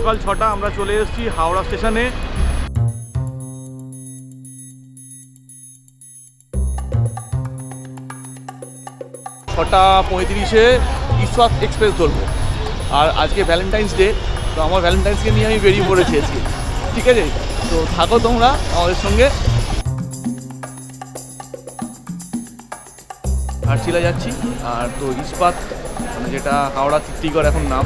সকাল 6টা, আমরা চলে এসেছি হাওড়া স্টেশনে। ছটা 35-এ ইস্পাত এক্সপ্রেস ধরবো। আর আজকে ভ্যালেন্টাইন্স ডে, তো আমার ভ্যালেন্টাইন্সকে নিয়ে আমি বেরিয়ে পড়েছি আজকে। ঠিক আছে, তো থাকো তোমরা আমাদের সঙ্গে। ঘাটশিলা যাচ্ছি। আর তো ইস্পাত মানে যেটা হাওড়া তিত্তিগড় এখন নাম,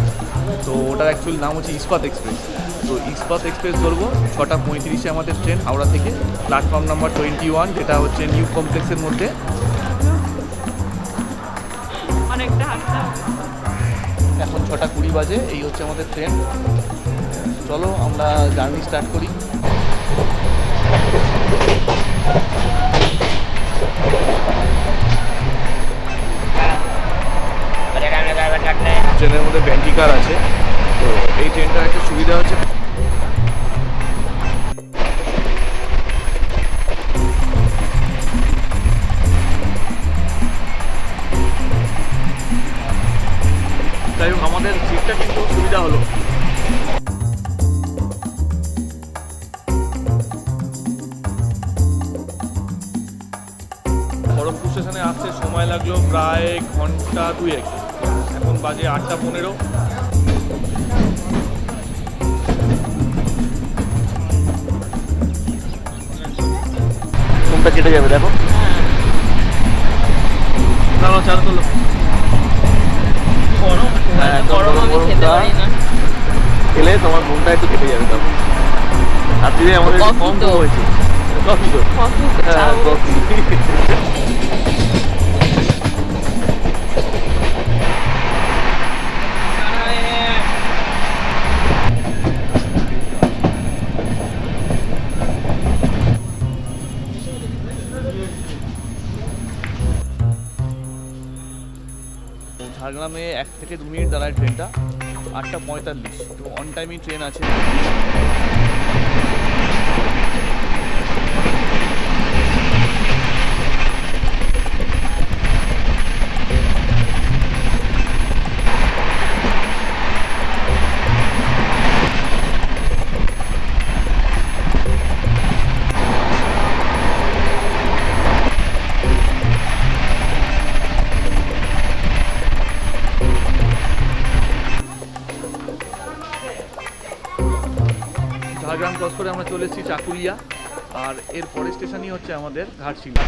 তো ওটার অ্যাকচুয়াল নাম হচ্ছে ইস্পাত এক্সপ্রেস। তো ইস্পাত এক্সপ্রেস ধরবো। 6টা 35-এ আমাদের ট্রেন হাওড়া থেকে, প্ল্যাটফর্ম নাম্বার 21, যেটা হচ্ছে নিউ কমপ্লেক্সের মধ্যে। এখন 6টা 20 বাজে, এই হচ্ছে আমাদের ট্রেন। চলো আমরা জার্নি স্টার্ট করি। ট্রেনের মধ্যে ভেন্টিকার আছে, তো এই ট্রেনটার একটা সুবিধা হচ্ছে যাই হোক আমাদের সিটটা কিন্তু সুবিধা হলো। খড়গপুর স্টেশনে আসতে সময় লাগলো প্রায় ঘন্টা 2। এখন বাজে 8টা 15। কোনটা কেটে যাবে দেখো, দাঁড়াও চার তোলো। খেলে তোমার ঘুমটা একটু কেটে যাবে তখন। আর দিদি আমাদের কম হয়েছে কফি তো, হ্যাঁ কফি। ঝাড়গ্রামে 1 থেকে 2 মিনিট দাঁড়ায় ট্রেনটা। 8টা 45, তো অন টাইমই ট্রেন আছে। ঝাড়গ্রাম ক্রস করে আমরা চলে এসেছি চাকুলিয়া, আর এর পরের স্টেশনই হচ্ছে আমাদের ঘাটশিলা।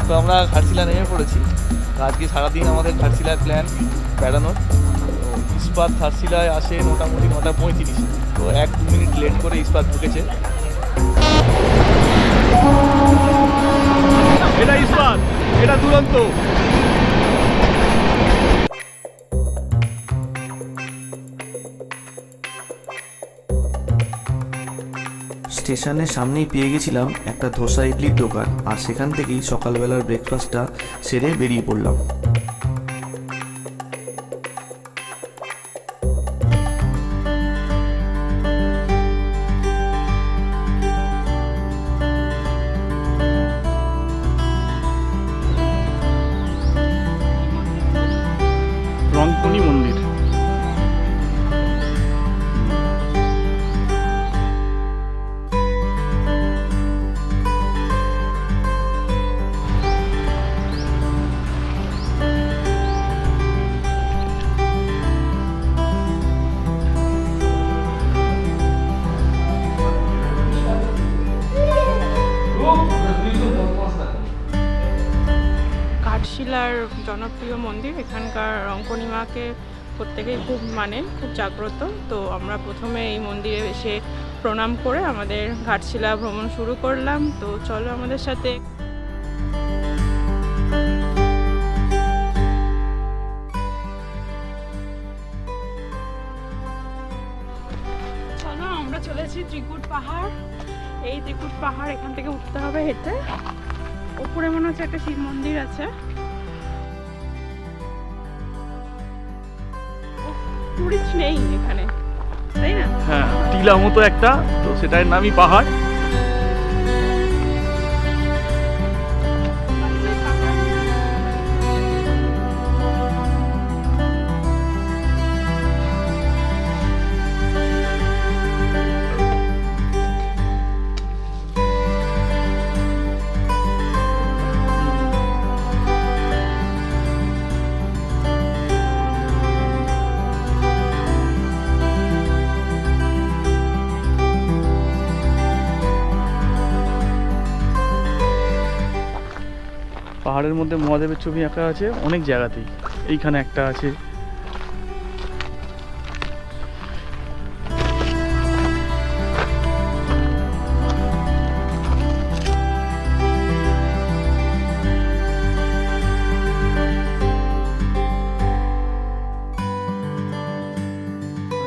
তো আমরা ঘাটশিলা নেমে পড়েছি। আজকে সারাদিন আমাদের ঘাটশিলার প্ল্যান বেড়ানোর। তো ইস্পাত ঘাটশিলায় আসে মোটামুটি 9টা 35, তো 1-2 মিনিট লেট করে ইস্পাত ঢুকেছে। এটা ইস্পাত, এটা দুরন্ত। স্টেশনের সামনেই পেয়ে গেছিলাম একটা ধোসা ইডলির দোকান, আর সেখান থেকেই সকালবেলার ব্রেকফাস্টটা সেরে বেরিয়ে পড়লাম। রঙ্কনি মন্দির। ঘাটশিলার জনপ্রিয় মন্দির, এখানকার রঙ্কনি মাকে প্রত্যেকেই খুব মানেন, খুব জাগ্রত। তো আমরা প্রথমে এই মন্দিরে এসে প্রণাম করে আমাদের ঘাটশিলা ভ্রমণ শুরু করলাম। তো চলো আমাদের সাথে। চলো আমরা চলেছি ত্রিকুট পাহাড়। এই ত্রিকুট পাহাড় এখান থেকে উঠতে হবে হেঁটে। উপরে মনে হচ্ছে একটা শিব মন্দির আছে। টুরিস্ট নেই এখানে, তাই না? হ্যাঁ, টিলা মতো একটা, তো সেটার নামই পাহাড়। পাহাড়ের মধ্যে মহাদেবের ছবি আঁকা আছে অনেক জায়গাতেই, এইখানে একটা আছে।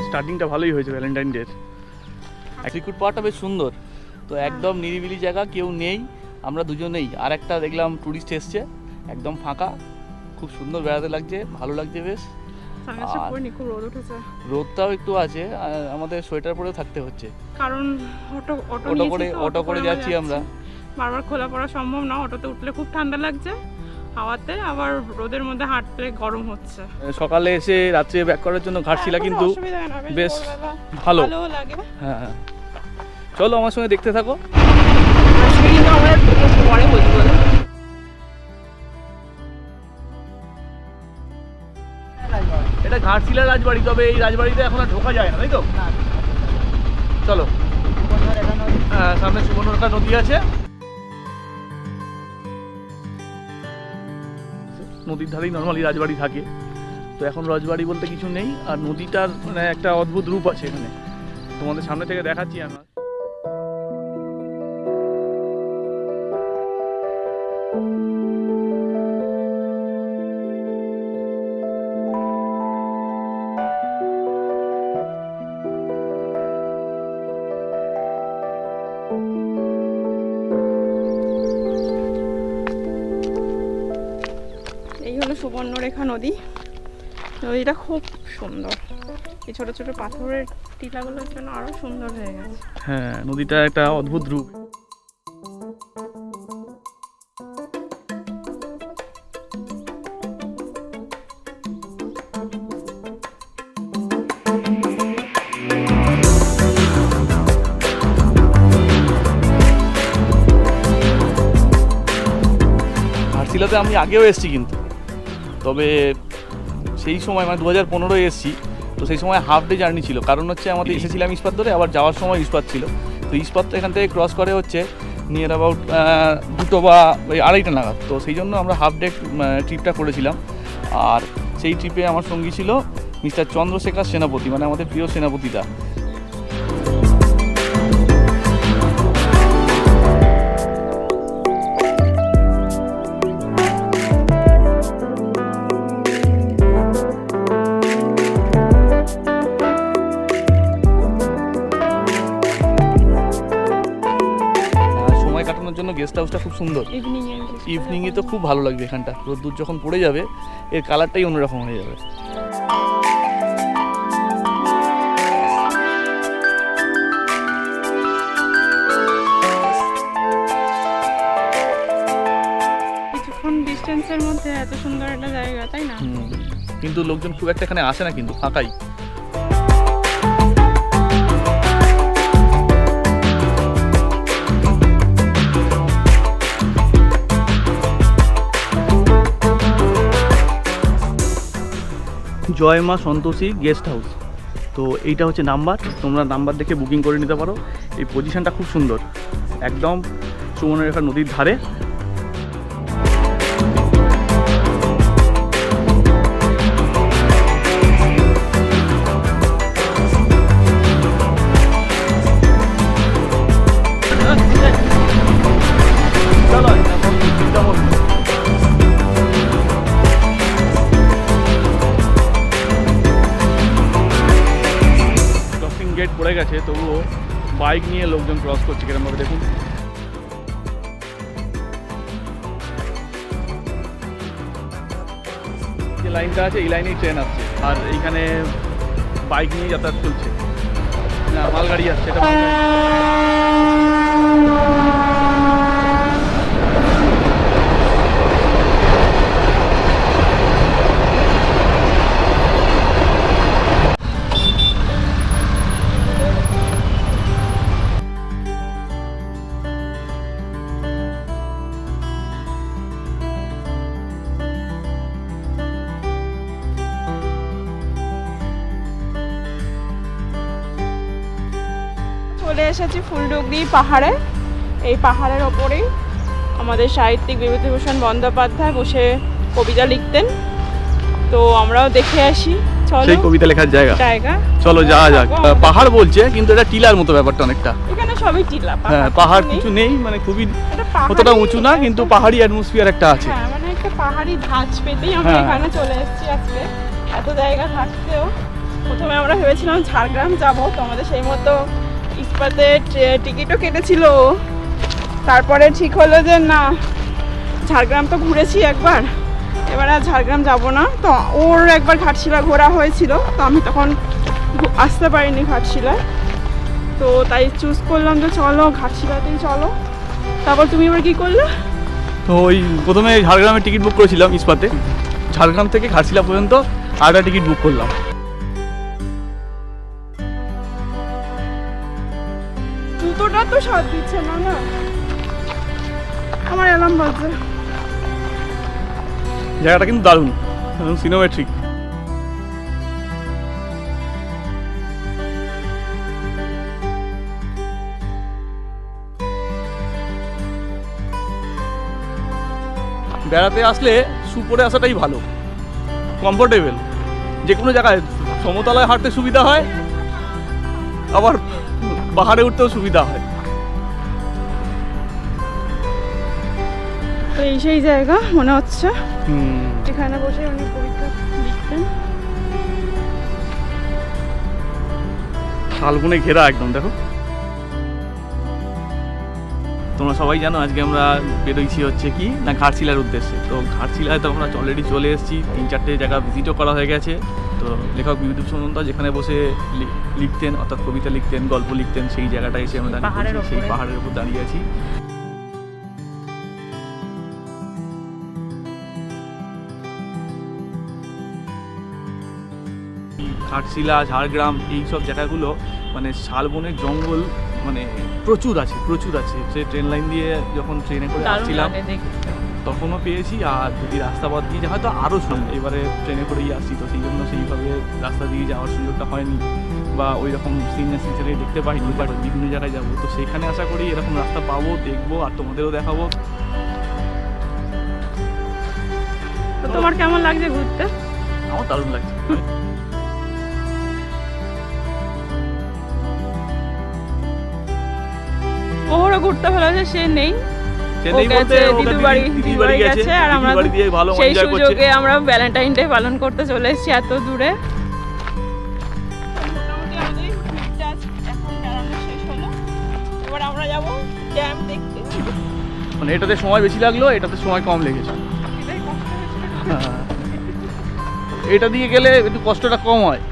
স্টার্টিংটা ভালোই হয়েছে ভ্যালেন্টাইন ডের। ত্রিকুট পাহাড়টা বেশ সুন্দর, তো একদম নিরিবিলি জায়গা, কেউ নেই, আমরা দুজনেই। আর একটা দেখলাম টুরিস্ট এসছে, একদম ফাঁকা, খুব সুন্দর বেড়াতে লাগছে, ভালো লাগছে বেশ। রোদটাও একটু আছে, আমাদের সোয়েটার পরেও থাকতে হচ্ছে, কারণ অটো করে যাচ্ছি আমরা। বারবার খোলা পড়া সম্ভব না, অটোতে উঠলে খুব ঠান্ডা লাগছে হাওয়াতে, আবার রোদের মধ্যে হাঁটলে গরম হচ্ছে। সকালে এসে রাত্রে ব্যাক করার জন্য ঘাটশিলা কিন্তু বেশ ভালো লাগে। হ্যাঁ, চলো আমার সঙ্গে দেখতে থাকো। এটা ঘাটশিলা রাজবাড়ি, তবে এই রাজবাড়িতে এখন আর ঢোকা যায় না, তাই তো? চলো, সামনে সুবর্ণরেখা নদী আছে, নদীর ধারেই নর্মালি রাজবাড়ি থাকে। তো এখন রাজবাড়ি বলতে কিছু নেই, আর নদীটার মানে একটা অদ্ভুত রূপ আছে এখানে, তোমাদের সামনে থেকে দেখাচ্ছি আমার। এই হলো সুবর্ণরেখা নদী। নদীটা খুব সুন্দর, এই ছোট ছোট পাথরের টিলাগুলোর জন্য আরো সুন্দর হয়ে গেছে। হ্যাঁ, নদীটা একটা অদ্ভুত রূপ। ঘাটশিলাতে আমি আগেও এসেছি কিন্তু, তবে সেই সময় মানে 2015 এসেছি, তো সেই সময় হাফ ডে জার্নি ছিল, কারণ হচ্ছে আমাদের এসেছিলাম ইস্পাত ধরে, আবার যাওয়ার সময় ইস্পাত ছিল। তো ইস্পাতটা এখান থেকে ক্রস করে হচ্ছে নিয়ার অ্যাবাউট 2টো বা 2:30 নাগাদ, তো সেই জন্য আমরা হাফ ডে ট্রিপটা করেছিলাম। আর সেই ট্রিপে আমার সঙ্গী ছিল মিস্টার চন্দ্রশেখর সেনাপতি, মানে আমাদের প্রিয় সেনাপতিদা। জন্য গেস্ট হাউসটা খুব সুন্দর, ইভিনিংয়ে তো খুব ভালো লাগবে এখানটা, রোদ্দুর যখন পড়ে যাবে এর কালারটাই অন্যরকম হয়ে যাবে। কিছুক্ষণ ডিস্টেন্সের মধ্যে এত সুন্দর একটা জায়গা, তাই না? কিন্তু লোকজন খুব একটা এখানে আসে না, কিন্তু ফাঁকাই। জয় মা সন্তোষী গেস্ট হাউস, তো এইটা হচ্ছে নাম্বার, তোমরা নাম্বার দেখে বুকিং করে নিতে পারো। এই পজিশনটা খুব সুন্দর, একদম সুবর্ণরেখা নদীর ধারে। গেট পড়ে গেছে, তবুও বাইক নিয়ে লোকজন ক্রস করছে কিরমভাবে দেখুন। যে লাইনটা আছে এই লাইনেই ট্রেন আসছে, আর এইখানে বাইক নিয়ে যাতায়াত চলছে। না, মালগাড়ি আসছে, এটা মালগাড়ি। চলে এসেছি ফুলডুগরি পাহাড়ে। এই পাহাড়ের ওপরেই আমাদের সাহিত্যিক বিভূতিভূষণ বন্দ্যোপাধ্যায় বসে কবিতা লিখতেন। তো আমরাও দেখে আসি, চলো। সেই কবিতা লেখার জায়গা চলো যাওয়া যাক। পাহাড় বলছে কিন্তু এটা টিলার মতো ব্যাপারটা অনেকটা। এখানে সবই টিলা, হ্যাঁ, পাহাড় কিছু নেই, মানে খুবই অতটা উঁচু না, কিন্তু পাহাড়ি অ্যাটমসফিয়ার একটা আছে। হ্যাঁ, মানে একটা পাহাড়ি ধাঁচ পেতেই আমরা এখানে চলে এসেছি আজকে। এত জায়গা থাকতেও প্রথমে আমরা ভেবেছিলাম ঝাড়গ্রাম যাব, তো আমাদের সেই মতো ইস্পাতের টিকিটও কেটেছিল। তারপরে ঠিক হলো যে না, ঝাড়গ্রাম তো ঘুরেছি একবার, এবার আর ঝাড়গ্রাম যাব না। তো ওর একবার ঘাটশিলা ঘোরা হয়েছিল, তো আমি তখন আসতে পারিনি ঘাটশিলায়, তো তাই চুজ করলাম যে চলো ঘাটশিলাতেই চলো। তারপর তুমি এবার কি করলে? তো ওই প্রথমে ঝাড়গ্রামের টিকিট বুক করেছিলাম ইস্পাতে, ঝাড়গ্রাম থেকে ঘাটশিলা পর্যন্ত আরেকটা টিকিট বুক করলাম। জুতোটা তো সাথ দিচ্ছে না, না আমার অ্যালার্ম বাজছে। জায়গাটা কিন্তু দারুণ, সিনোমেট্রিক। বেড়াতে আসলে শু পরে আসাটাই ভালো, কমফোর্টেবল। যে কোনো জায়গায় সমতলায় হাঁটতে সুবিধা হয়, আবার পাহাড়ে উঠতেও সুবিধা হয়। তো এই সেই জায়গা মনে হচ্ছে, এখানে বসে উনি কবিতা লিখতেন। শালবনে ঘেরা একদম, দেখো। তোমরা সবাই জানো আজকে আমরা বেরোইছি হচ্ছে কি না ঘাটশিলার উদ্দেশ্যে। তো ঘাটশিলায় তো আমরা অলরেডি চলে এসেছি, 3-4টে জায়গা ভিজিটও করা হয়ে গেছে। তো লেখক বিভূতিভূষণ বন্দ্যোপাধ্যায় যেখানে বসে লিখতেন, অর্থাৎ কবিতা লিখতেন, গল্প লিখতেন, সেই জায়গাটা এসে আমরা দাঁড়িয়ে, সেই পাহাড়ের উপর দাঁড়িয়ে আছি। ঘাটশিলা, ঝাড়গ্রাম, এইসব জায়গাগুলো মানে শালবনের জঙ্গল মানে প্রচুর আছে। সে ট্রেন লাইন দিয়ে যখন ট্রেনে করে আসছিলাম তখনও পেয়েছি, আর যদি রাস্তাপথ দিয়ে হয়তো আরও শুনবে। এবারে ট্রেনে করেই আসছি, তো সেই জন্য সেইভাবে রাস্তা দিয়ে যাওয়ার সুযোগটা হয়নি, বা ওই রকম সিনারি দেখতে পাইনি। বাট বিভিন্ন জায়গায় যাবো, তো সেখানে আশা করি এরকম রাস্তা পাবো, দেখবো, আর তোমাদেরও দেখাবো। তো তোমার কেমন লাগছে ঘুরতে? আমার দারুণ লাগছে। মোহরও ঘুরতে ভালো আছে, সে নেই, দিদির বাড়ি গেছে, আর আমরা সেই সুযোগে আমরা ভ্যালেন্টাইন ডে পালন করতে চলে এসেছি এত দূরে। মোটামুটি আমাদের ঘুরটা এখন বেড়ানো শেষ হলো, এবার আমরা যাবো ড্যাম দেখতে। মানে এটাতে সময় বেশি লাগলো, এটাতে সময় কম লেগেছে। এটা দিয়ে গেলে একটু কষ্টটা কম হয়।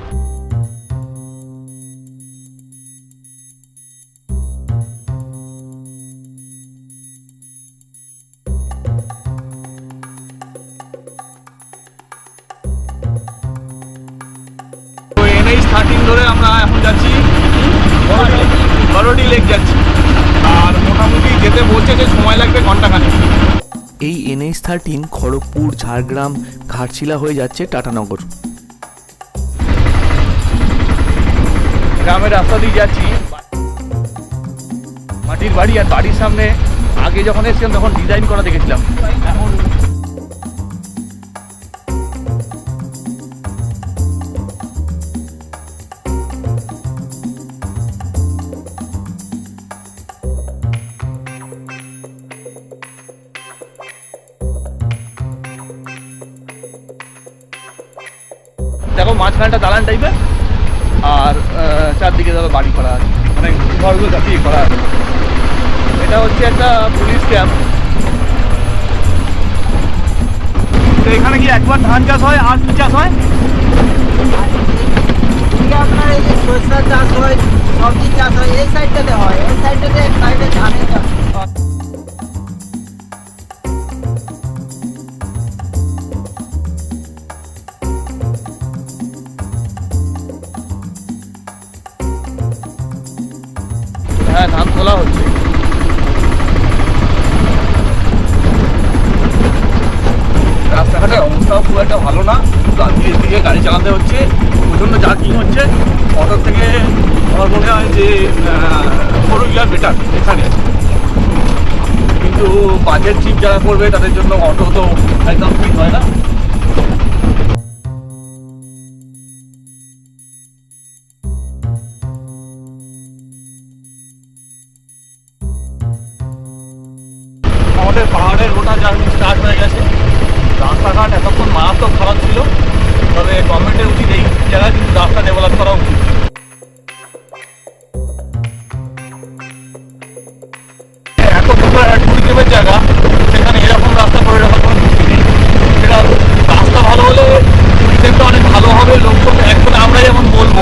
ধরে আমরা এখন যাচ্ছি বরুডি লেক যাচ্ছি, আর মোটামুটি যেতে বলছে যে সময় লাগবে ঘন্টাখানেক। এই NH13 খড়গপুর, ঝাড়গ্রাম, ঘাটশিলা হয়ে যাচ্ছে টাটানগর। গ্রামের রাস্তা দিয়ে যাচ্ছি, মাটির বাড়ি, আর বাড়ির সামনে আগে যখন এসেছিলাম তখন ডিজাইন করা দেখেছিলাম, এখন দেখো মাঝখানটা দালান টাইপের, আর চারদিকে ধরো বাড়ি করা আছে, মানে ঘরগুলো চাপিয়ে করা আছে। এটা হচ্ছে একটা পুলিশ ক্যাম্প। তো এখানে কি একবার ধান চাষ হয় আর কি চাষ হয়? শসা চাষ হয়, সবজি চাষ হয়, এই সাইডটাতে হয়, এই সাইডটাতে সাইডে ধানের চাষ হয়। হ্যাঁ, ধান তোলা হচ্ছে। রাস্তাঘাটের অবস্থাও খুব একটা ভালো না, ধীরে ধীরে গাড়ি চালাতে হচ্ছে, প্রচণ্ড জার্কিং হচ্ছে। অটোর থেকে আমার মনে হয় যে 4 হুইলার বেটার এখানে, কিন্তু বাজেট ট্রিপ যারা করবে তাদের জন্য অটো তো একদম ঠিক হয় না। আমাদের পাহাড়ের গোটা জার্নি স্টার্ট হয়ে গেছে। রাস্তাঘাট এতক্ষণ মারাত্মক খারাপ ছিল, তবে গভর্নমেন্টের উচিত এই জায়গায় কিন্তু রাস্তা ডেভেলপ করা উচিত। এত সুন্দর একটা টুরিজমের জায়গা, সেখানে এরকম রাস্তা করে রাখার কোনো যুক্তি নেই। সেটা রাস্তা ভালো হলে টুরিজমটা অনেক ভালো হবে। লোকজন এখন আমরা যেমন বলবো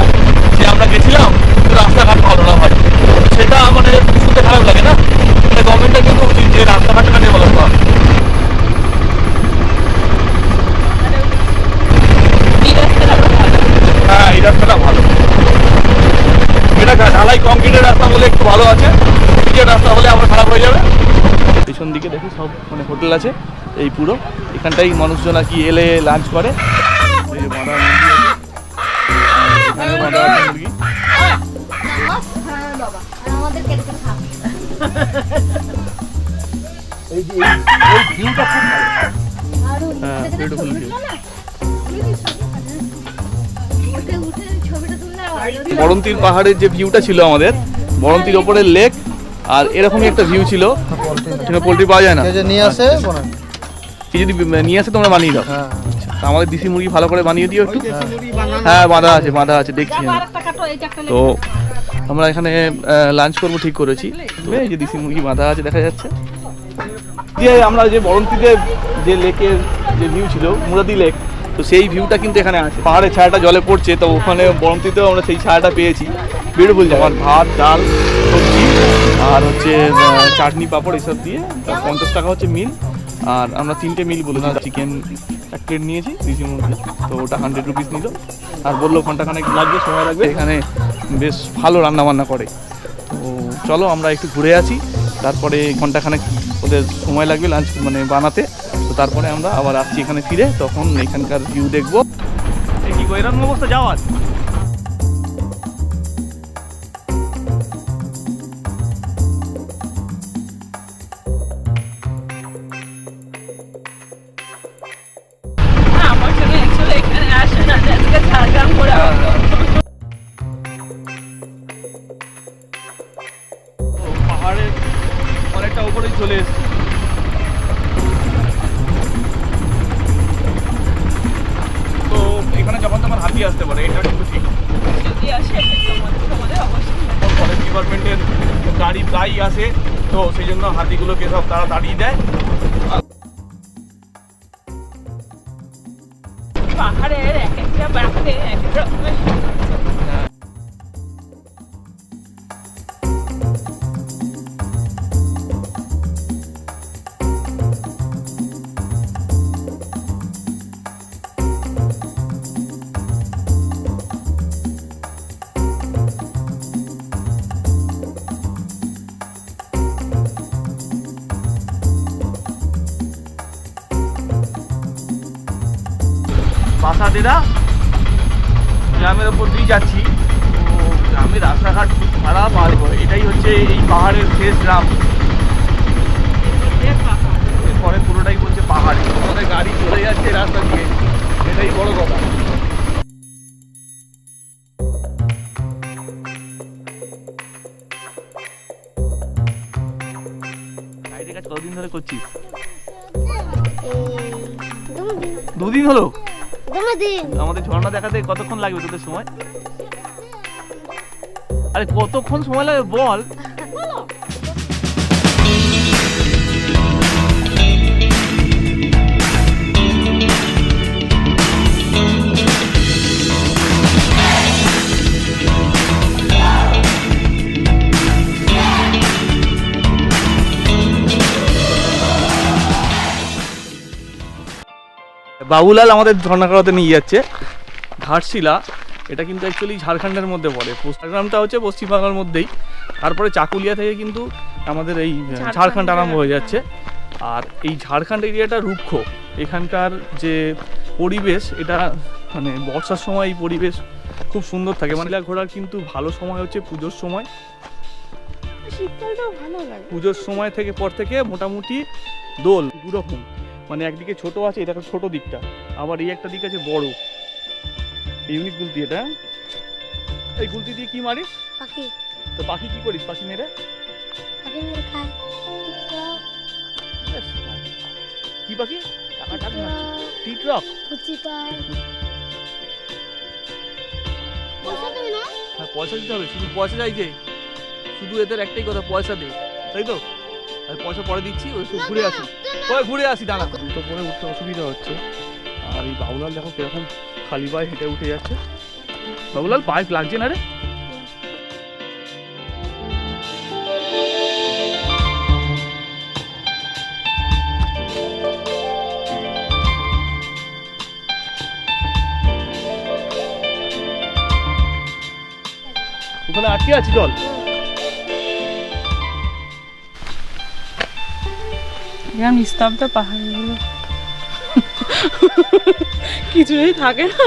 যে আমরা গেছিলাম কিন্তু রাস্তাঘাট ভালো না হয়, সেটা মানে শুনতে খারাপ লাগে না। মানে গভর্নমেন্টের কিন্তু উচিত যে রাস্তাঘাটটা ডেভেলপ করা। হ্যাঁ, এই রাস্তাটা ভালো, এটা ঢালাই কংক্রিটের রাস্তা বলে একটু ভালো আছে, পিচের রাস্তা হলে আবার খারাপ হয়ে যাবে। পেছন দিকে দেখি সব মানে হোটেল আছে, এই পুরো এখানটাই মানুষজন আর কি এলে লাঞ্চ করে। এই বাঁধা মুরগি আছে, এখানে বাঁধা আছে মুরগি। এই ভিউটা খুব ভালো। হ্যাঁ, বিউটিফুল ভিউ। বরন্তির পাহাড়ের যে ভিউটা ছিল আমাদের, বরন্তির ওপরের লেক, আর এরকমই একটা ভিউ ছিল। পোল্ট্রি পাওয়া যায় না, নিয়ে আসে কি যদি নিয়ে আসে তোমরা বানিয়ে দাও। আচ্ছা, আমাদের দেশি মুরগি ভালো করে বানিয়ে দিও একটু। হ্যাঁ, বাঁধা আছে দেখছি। তো আমরা এখানে লাঞ্চ করবো ঠিক করেছি। তো এই যে দেশি মুরগি বাঁধা আছে দেখা যাচ্ছে। দিয়ে আমরা যে বরন্তিতে যে লেকের যে ভিউ ছিল, মুরাদি লেক, তো সেই ভিউটা কিন্তু এখানে আছে। পাহাড়ের ছায়াটা জলে পড়ছে, তো ওখানে বরন্তিতেও আমরা সেই ছায়াটা পেয়েছি। বিউটিফুল জায়গা। ভাত, ডাল, সবজি আর হচ্ছে চাটনি পাঁপড় এসব দিয়ে 50 টাকা হচ্ছে মিল। আর আমরা 3টে মিল বলেছি। চিকেন 1 প্লেট নিয়েছি, দেশি মুরগি, তো ওটা 100 রুপিস নিল। আর বললো ঘন্টাখানেক লাগবে, সময় লাগবে। এখানে বেশ ভালো রান্নাবান্না করে। তো চলো আমরা একটু ঘুরে আসি, তারপরে ঘন্টাখানেক ওদের সময় লাগবে লাঞ্চ মানে বানাতে। তো তারপরে আমরা আবার আসছি এখানে ফিরে, তখন এখানকার ভিউ দেখবো। এই কি এরকম অবস্থা যাওয়ার। আমার সঙ্গে অ্যাকচুয়ালি এখানে আসে না, আজকে ঝাড়গ্রাম করে পাহাড়ের অনেকটা উপরেই চলে এসেছি। তো এখানে যখন তখন হাতি আসতে পারে, এটা কিন্তু ঠিক। যদি আসে তোমাদের অবশ্যই ফরেস্ট ডিপার্টমেন্টের গাড়ি প্রায়ই আসে, তো সেই জন্য হাতিগুলোকে সব তারা তাড়িয়ে দেয়। পাহাড়ের এক একটা বাঁকতে এক এক রকমের বাসাদেরা গ্রামের ওপর দিয়ে যাচ্ছি। তো গ্রামের রাস্তাঘাট খুব খারাপ, আর এটাই হচ্ছে এই পাহাড়ের শেষ গ্রাম। এরপরে পুরোটাই বলছে পাহাড়ে, আমাদের গাড়ি চলে যাচ্ছে রাস্তা দিয়ে, এটাই বড় কথা। গাড়ির কাজ কতদিন ধরে করছিস? 2 দিন হলো। আমাদের ঝর্ণা দেখাতে কতক্ষণ লাগবে তোদের সময়? আরে কতক্ষণ সময় লাগবে বল। বাবুলাল আমাদের ঝর্ণা করাতে নিয়ে যাচ্ছে। ঘাটশিলা এটা কিন্তু অ্যাকচুয়ালি ঝাড়খণ্ডের মধ্যে পড়ে, গ্রামটা হচ্ছে পশ্চিমবাংলার মধ্যেই। তারপরে চাকুলিয়া থেকে কিন্তু আমাদের এই ঝাড়খণ্ড আরম্ভ হয়ে যাচ্ছে। আর এই ঝাড়খণ্ড এরিয়াটা রুক্ষ, এখানকার যে পরিবেশ এটা মানে বর্ষার সময় এই পরিবেশ খুব সুন্দর থাকে। মানে ঘোরার কিন্তু ভালো সময় হচ্ছে পুজোর সময়, শীতকালটাও ভালো লাগে। পুজোর সময় থেকে পর থেকে মোটামুটি দোল দুরকম, মানে একদিকে ছোট আছে, এটা ছোট দিকটা, আবার এই একটা দিক আছে বড়। ইউনিক গুলতি এটা। এই গুলতি দিয়ে কি মারিস? পাখি। তো পাখি কি করিস? পাখি মেরে খায়। কি পাখি? টিটরক। হ্যাঁ, পয়সা দিতে হবে, শুধু পয়সা চাইছে, শুধু এদের একটাই কথা, পয়সা দে, তাই তো? আর পয়সা পরে দিচ্ছি, ওই ঘুরে আসি, ঘুরে আসি, দাঁড়া। তো পরে উঠতে অসুবিধা হচ্ছে। আর এই বাবুলাল দেখো কিরকম খালি পায়ে হেঁটে উঠে যাচ্ছে। বাবুলাল পাইপ লাগছে না রে? ওখানে আটকে আছি জল। নিস্তব্ধ পাহাড়গুলো কিছুই থাকে না।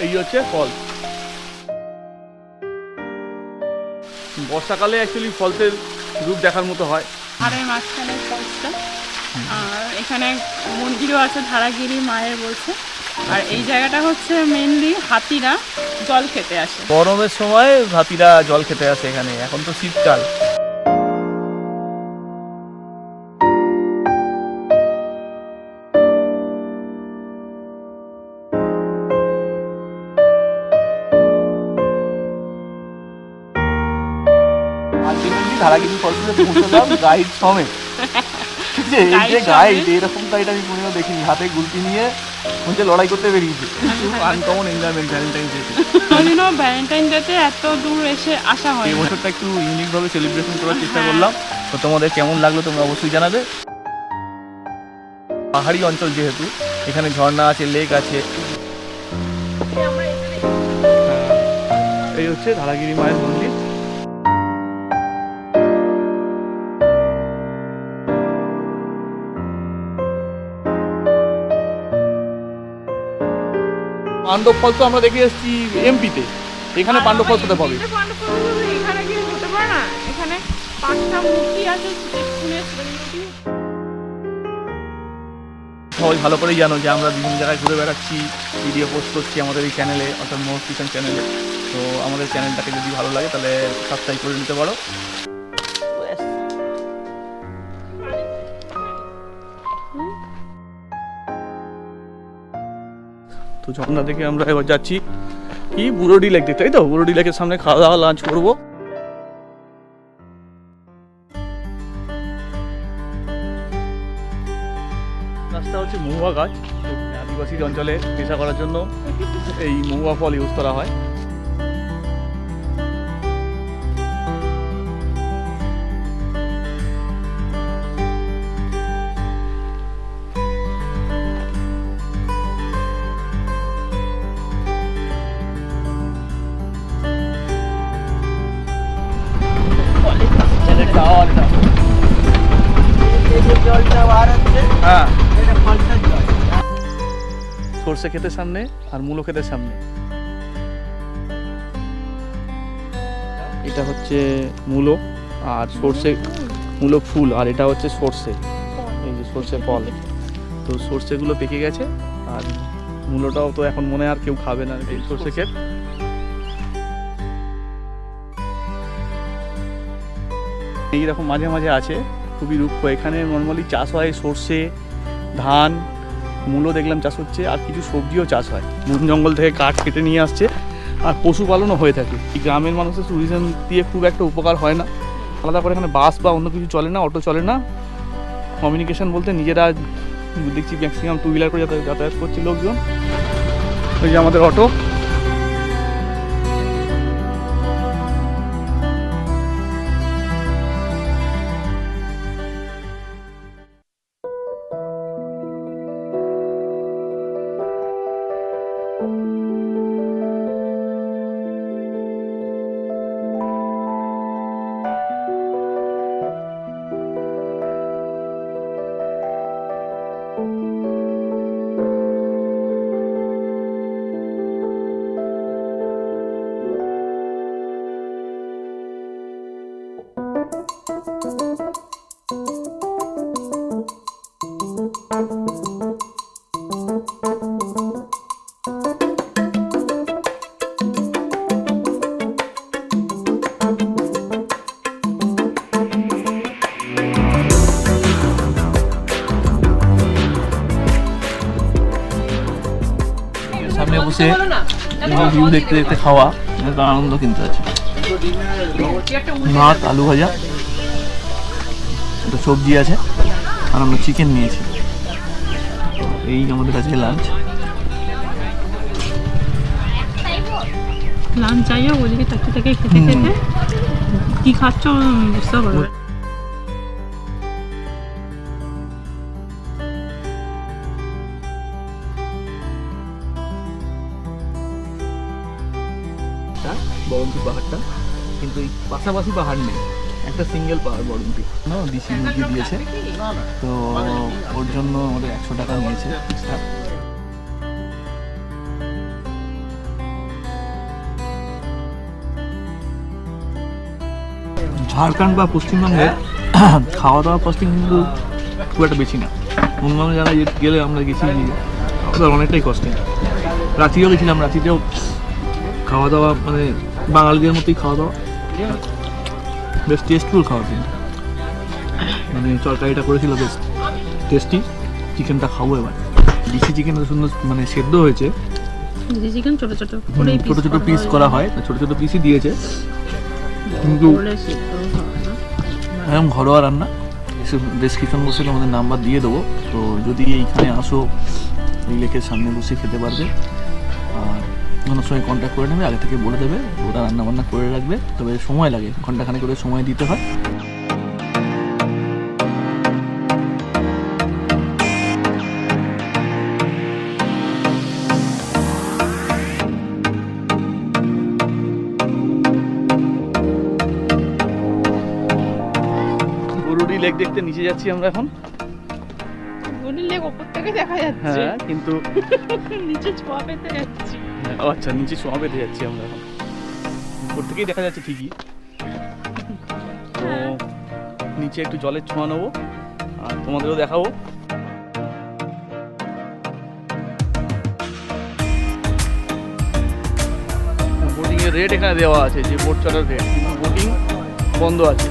এই হচ্ছে ফলস। বর্ষাকালে অ্যাকচুয়ালি ফলসের রূপ দেখার মতো হয়। আর এই মাঝখানে ফলসটা, আর এখানে মন্দিরও আছে ধারাগিরি মায়ের বলছে। আর এই জায়গাটা হচ্ছে মেইনলি হাতিরা জল খেতে আসে। গরমের সময় হাতিরা জল খেতে আসে এখানে, এখন তো শীতকাল। ধারাগিরি ফলসে পৌঁছলাম গাইড সমেত। গাইড এরকম গাইড আমি কোনোদিনও দেখিনি, হাতে গুলতি নিয়ে হচ্ছে লড়াই করতে বেরিয়েছে। Uncommon enjoyment Valentine day. কোনোদিনও ভ্যালেন্টাইন ডেতে এত দূর এসে আসা হয়। এই বছরটা একটু ইউনিকভাবে সেলিব্রেশন করার চেষ্টা করলাম। তো তোমাদের কেমন লাগলো তোমরা অবশ্যই জানাবে। পাহাড়ি অঞ্চল যেহেতু, এখানে ঝর্ণা আছে, লেক আছে। এই হচ্ছে ধারাগিরি মায়ের মন্দির। পাণ্ডব ফলস তো আমরা দেখে এসেছি এমপিতে, এখানে পাণ্ডব ফলস হতে পাবে। এখানে কি হতে পারে না? এখানে 5টা মূর্তি আছে। সবাই ভালো করেই জানো যে আমরা বিভিন্ন জায়গায় ঘুরে বেড়াচ্ছি, ভিডিও পোস্ট করছি আমাদের এই চ্যানেলে, অর্থাৎ মোহর কিচেন চ্যানেলে। তো আমাদের চ্যানেলটাকে যদি ভালো লাগে তাহলে সাবস্ক্রাইব করে নিতে পারো। তো ঝর্ণা থেকে আমরা এবার যাচ্ছি কি বুরুডি লেক দেখতে, তাই তো? বুরুডি লেকের সামনে খাওয়া দাওয়া লাঞ্চ করবো। রাস্তা হচ্ছে মহুয়া গাছ, আদিবাসী অঞ্চলে নেশা করার জন্য এই মহুয়া ফল ইউজ করা হয়। হ্যাঁ, সর্ষে ক্ষেতের সামনে আর মূলো ক্ষেতের সামনে। এটা হচ্ছে মূলো আর সর্ষে, মূলো ফুল, আর এটা হচ্ছে সর্ষে, এই যে সর্ষে ফল। তো সর্ষেগুলো পেকে গেছে, আর মূলোটাও তো এখন মনে আর কেউ খাবে না। এই সর্ষে ক্ষেত। এইরকম মাঝে মাঝে আছে, খুবই রুক্ষ। এখানে নর্মালি চাষ হয় সর্ষে, ধান, মূলো দেখলাম চাষ হচ্ছে, আর কিছু সবজিও চাষ হয়। বন জঙ্গল থেকে কাঠ কেটে নিয়ে আসছে, আর পশুপালনও হয়ে থাকে। এই গ্রামের মানুষের ট্যুরিজম দিয়ে খুব একটা উপকার হয় না, আলাদা করে এখানে বাস বা অন্য কিছু চলে না, অটো চলে না। কমিউনিকেশন বলতে নিজেরা দেখছি ম্যাক্সিমাম 2 হুইলার করে যাতায়াত করছে লোকজন। ওই যে আমাদের অটো। সামনে বসে ভিউ দেখতে দেখতে খাওয়া একটা আনন্দ কিন্তু আছে। ভাত, আলু ভাজা, একটা সবজি আছে, আর আমরা চিকেন নিয়েছি। এই আমাদের কাছে লাঞ্চ। যাই হোক, ওদিকে তাকে খেতে খেতে কি খাচ্ছ বুঝতে পারবে। বরন্তি পাহাড়টা কিন্তু এই পাশাপাশি পাহাড় নেই, একটা সিঙ্গেল পাহাড় বরন্তি। দিশি মুরগি দিয়েছে, তো ওর জন্য আমাদের 100 টাকা নিয়েছে এক্সট্রা। ঝাড়খণ্ড বা পশ্চিমবঙ্গের খাওয়া দাওয়া কস্টিং কিন্তু খুব একটা বেশি না। অন্যান্য জায়গায় গেলে আমরা গেছি অনেকটাই কস্টিং। রাঁচিও গেছিলাম, রাঁচিতেও খাওয়া দাওয়া মানে বাঙালিদের মতোই খাওয়া দাওয়া, বেশ টেস্টফুল খাওয়া। কিন্তু মানে তরকারিটা করেছিল বেশ টেস্টি। চিকেনটা খাবো এবার। দেশি চিকেন সুন্দর মানে সেদ্ধ হয়েছে, চিকেন ছোট ছোট পিস করা হয়, ছোট ছোট পিসই দিয়েছে। কিন্তু এরকম ঘরোয়া রান্না। ডেসক্রিপশন বক্সে আমাদের নাম্বার দিয়ে দেবো, তো যদি এইখানে আসো এই লেকের সামনে বসে খেতে পারবে। আর কোনো সময় কন্ট্যাক্ট করে নেবে, আগে থেকে বলে দেবে, ওরা রান্না বান্না করে রাখবে। তবে সময় লাগে, ঘন্টাখানেক করে সময় দিতে হয়। বুরুডি লেক দেখতে নিচে যাচ্ছি আমরা এখন। বুরুডি লেক উপর থেকে দেখা যাচ্ছে, হ্যাঁ কিন্তু নিচে ছোঁয়া পেতে যাচ্ছি। আচ্ছা, নিচে ছোঁয়া পেতে যাচ্ছি আমরা এখন। উপর থেকেই দেখা যাচ্ছে ঠিকই, তো নিচে একটু জলের ছোঁয়া নেবো আর তোমাদেরও দেখাবো। বোটিং এর রেট এখানে দেওয়া আছে, যে বোট চলার রেট, কিন্তু বোটিং বন্ধ আছে।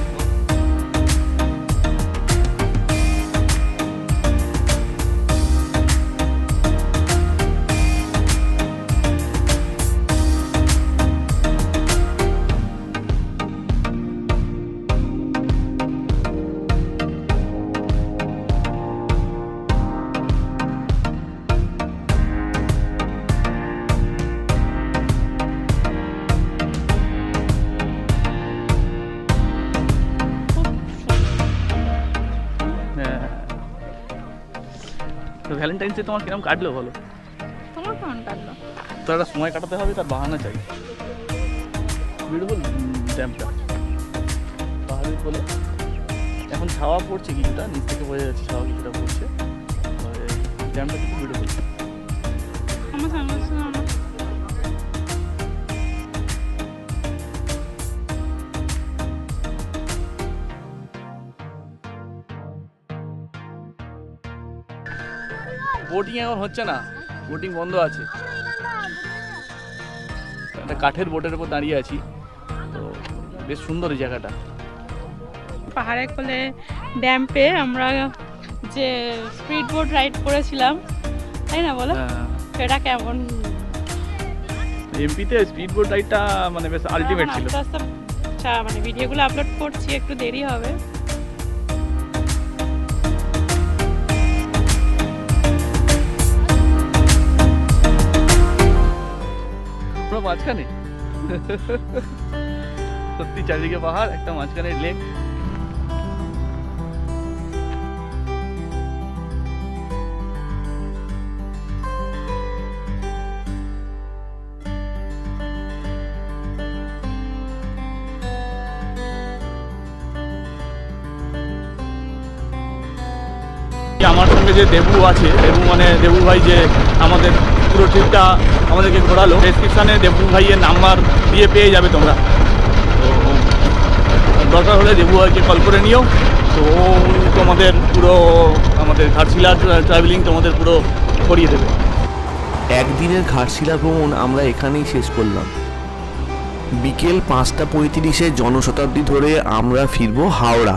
ভ্যালেন্টাইন্স ডে তোমার কিরকম কাটলো বলো? তোমার কেমন কাটলো? তো একটা সময় কাটাতে হবে, তার বাহানা চাই। বিউটিফুল ড্যামটা পাহাড়ের কোলে। এখন ছাওয়া পড়ছে কিছুটা, নিচ থেকে বোঝা যাচ্ছে ছাওয়া কিছুটা পড়ছে। ড্যামটা কিন্তু বিউটিফুল। বোটিং এখন হচ্ছে না, বোটিং বন্ধ আছে। একটা কাঠের বোটের উপর দাঁড়িয়ে আছি, তো বেশ সুন্দর এই জায়গাটা। পাহাড়ের কোলে ড্যাম পেয়ে আমরা যে স্পিড বোট রাইড করেছিলাম, তাই না বলো? সেটা কেমন? এমপিতে স্পিড বোট রাইডটা মানে বেশ আলটিমেট ছিল। মানে ভিডিওগুলো আপলোড করছি, একটু দেরি হবে। পুরো মাঝখানে সত্যি চারিদিকে পাহাড়, একটা মাঝখানে লেক। আমার সঙ্গে যে দেবু আছে, দেবু মানে দেবু ভাই যে আমাদের পুরো ট্রিপটা আমাদেরকে ঘোরালো, ডেসক্রিপশানে দেবু ভাইয়ের নাম্বার দিয়ে পেয়ে যাবে তোমরা। তো দরকার হলে দেবু ভাইকে কল করে নিও। তো ও তোমাদের পুরো আমাদের ঘাটশিলা ট্রাভেলিং তোমাদের পুরো করিয়ে দেবে। একদিনের ঘাটশিলা ভ্রমণ আমরা এখানেই শেষ করলাম। বিকেল 5:35 জনশতাব্দী ধরে আমরা ফিরবো হাওড়া।